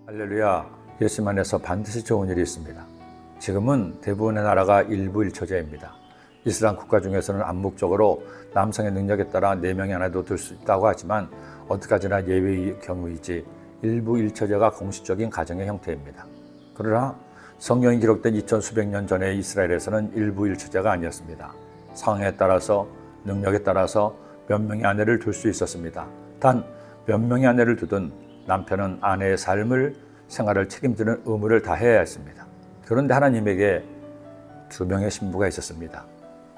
할렐루야, 예수 안에서 반드시 좋은 일이 있습니다. 지금은 대부분의 나라가 일부 일처제입니다. 이슬람 국가 중에서는 암묵적으로 남성의 능력에 따라 4명이 안에도 들 수 있다고 하지만 어디까지나 예외의 경우이지 일부 일처제가 공식적인 가정의 형태입니다. 그러나 성경이 기록된 2000수백 년 전의 이스라엘에서는 일부 일처제가 아니었습니다. 상황에 따라서 능력에 따라서 몇 명의 아내를 둘 수 있었습니다. 단 몇 명의 아내를 두든 남편은 아내의 삶을 생활을 책임지는 의무를 다해야 했습니다. 그런데 하나님에게 2명의 신부가 있었습니다.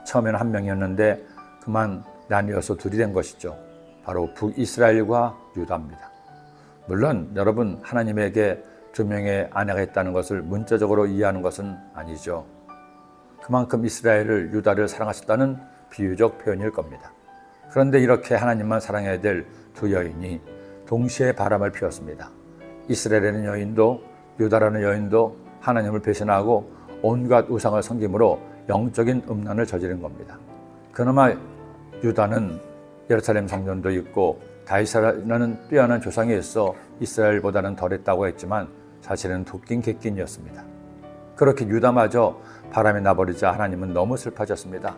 처음에는 1명이었는데 그만 나뉘어서 2이 된 것이죠. 바로 북이스라엘과 유다입니다. 물론 여러분, 하나님에게 2명의 아내가 있다는 것을 문자적으로 이해하는 것은 아니죠. 그만큼 이스라엘을, 유다를 사랑하셨다는 비유적 표현일 겁니다. 그런데 이렇게 하나님만 사랑해야 될 2 여인이 동시에 바람을 피웠습니다. 이스라엘이라는 여인도 유다라는 여인도 하나님을 배신하고 온갖 우상을 섬김으로 영적인 음란을 저지른 겁니다. 그나마 유다는 예루살렘 성전도 있고 다윗이라는 뛰어난 조상이 있어 이스라엘보다는 덜했다고 했지만 사실은 도끼인 객기인이었습니다. 그렇게 유다마저 바람이 나버리자 하나님은 너무 슬퍼졌습니다.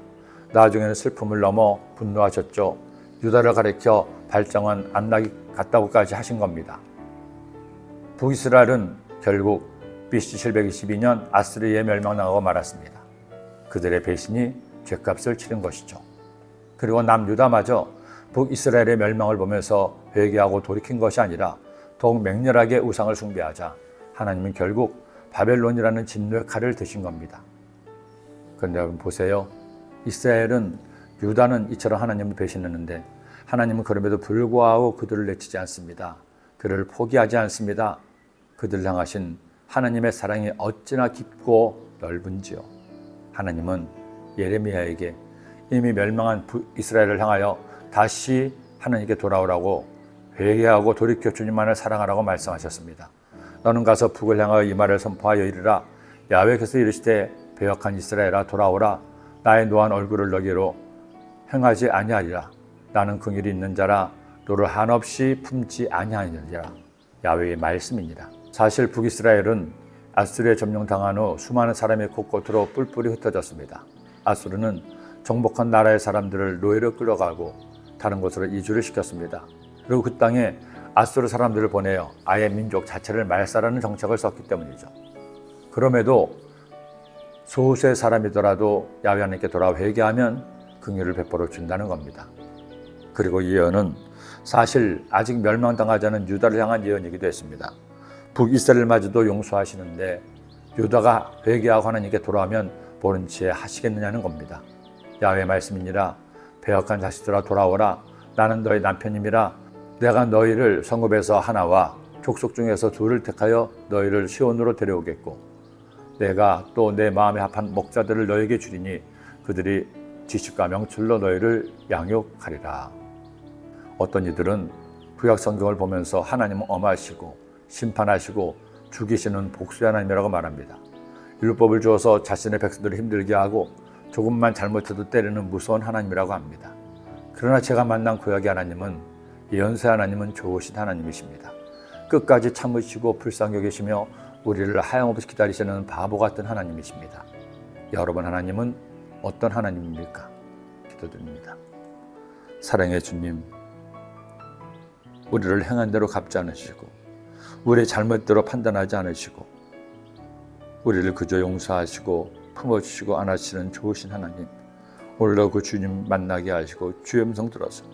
나중에는 슬픔을 넘어 분노하셨죠. 유다를 가리켜 발정한 안락이 같다고까지 하신 겁니다. 북이스라엘은 결국 BC 722년 아스리에 멸망당하고 말았습니다. 그들의 배신이 죗값을 치른 것이죠. 그리고 남유다마저 북이스라엘의 멸망을 보면서 회개하고 돌이킨 것이 아니라 더욱 맹렬하게 우상을 숭배하자 하나님은 결국 바벨론이라는 진노의 칼을 드신 겁니다. 그런데 여러분 보세요. 이스라엘은, 유다는 이처럼 하나님을 배신했는데 하나님은 그럼에도 불구하고 그들을 내치지 않습니다. 그를 포기하지 않습니다. 그들을 향하신 하나님의 사랑이 어찌나 깊고 넓은지요. 하나님은 예레미야에게 이미 멸망한 이스라엘을 향하여 다시 하나님께 돌아오라고 회개하고 돌이켜 주님만을 사랑하라고 말씀하셨습니다. 너는 가서 북을 향하여 이 말을 선포하여 이르라. 야훼께서 이르시되 배역한 이스라엘아 돌아오라. 나의 노한 얼굴을 너게로 행하지 아니하리라. 나는 긍휼이 있는 자라 너를 한없이 품지 아니하느니라. 야훼의 말씀이니라. 사실 북이스라엘은 아수르에 점령당한 후 수많은 사람이 곳곳으로 뿔뿔이 흩어졌습니다. 아수르는 정복한 나라의 사람들을 노예로 끌어가고 다른 곳으로 이주를 시켰습니다. 그리고 그 땅에 아수르 사람들을 보내어 아예 민족 자체를 말살하는 정책을 썼기 때문이죠. 그럼에도 소수의 사람이더라도 야훼 하나님께 돌아와 회개하면 긍휼을 베풀어 준다는 겁니다. 그리고 이 예언은 사실 아직 멸망당하지 않은 유다를 향한 예언이기도 했습니다. 북이스라엘마저도 용서하시는데 유다가 회개하고 하나님께 돌아오면 보는 치에 하시겠느냐는 겁니다. 야훼의 말씀이니라. 배역한 자식들아 돌아오라. 나는 너희 남편임이라. 내가 너희를 성읍에서 하나와 족속 중에서 2를 택하여 너희를 시온으로 데려오겠고 내가 또 내 마음에 합한 목자들을 너에게 주리니 그들이 지식과 명철로 너희를 양육하리라. 어떤 이들은 구약 성경을 보면서 하나님은 엄하시고 심판하시고 죽이시는 복수의 하나님이라고 말합니다. 율법을 주어서 자신의 백성들을 힘들게 하고 조금만 잘못해도 때리는 무서운 하나님이라고 합니다. 그러나 제가 만난 구약의 하나님은, 예언서의 하나님은 좋으신 하나님이십니다. 끝까지 참으시고 불쌍히 여기시며 우리를 하염없이 기다리시는 바보 같은 하나님이십니다. 여러분, 하나님은 어떤 하나님입니까? 기도드립니다. 사랑의 주님, 우리를 행한 대로 갚지 않으시고 우리의 잘못대로 판단하지 않으시고 우리를 그저 용서하시고 품어주시고 안아주시는 좋으신 하나님, 오늘도 그 주님 만나게 하시고 주의 음성 들어서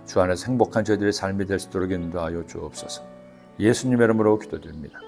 주 안에서 행복한 저희들의 삶이 될 수 있도록 인도하여 주옵소서. 예수님의 이름으로 기도드립니다.